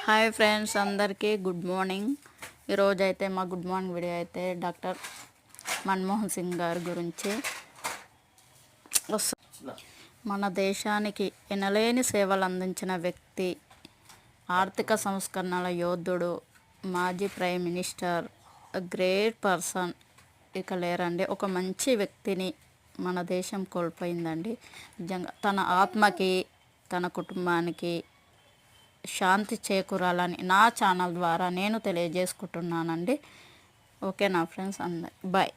Hi friends, అందరికీ good morning. ఈరోజు అయితే మా గుడ్ మార్నింగ్ వీడియో అయితే డాక్టర్ మన్మోహన్ సింగ్ గారి గురించి మన దేశానికి ఎనలేని సేవలు అందించిన వ్యక్తి, ఆర్థిక సంస్కరణల యోధుడు, మాజీ ప్రైమ్ మినిస్టర్, గ్రేట్ పర్సన్ ఇక లేరండి. ఒక మంచి వ్యక్తిని మన దేశం కోల్పోయిందండి. నిజంగా తన ఆత్మకి, తన కుటుంబానికి శాంతి చేకూరాలని నా ఛానల్ ద్వారా నేను తెలియజేసుకుంటున్నానండి. ఓకే నా ఫ్రెండ్స్, అందరు బాయ్.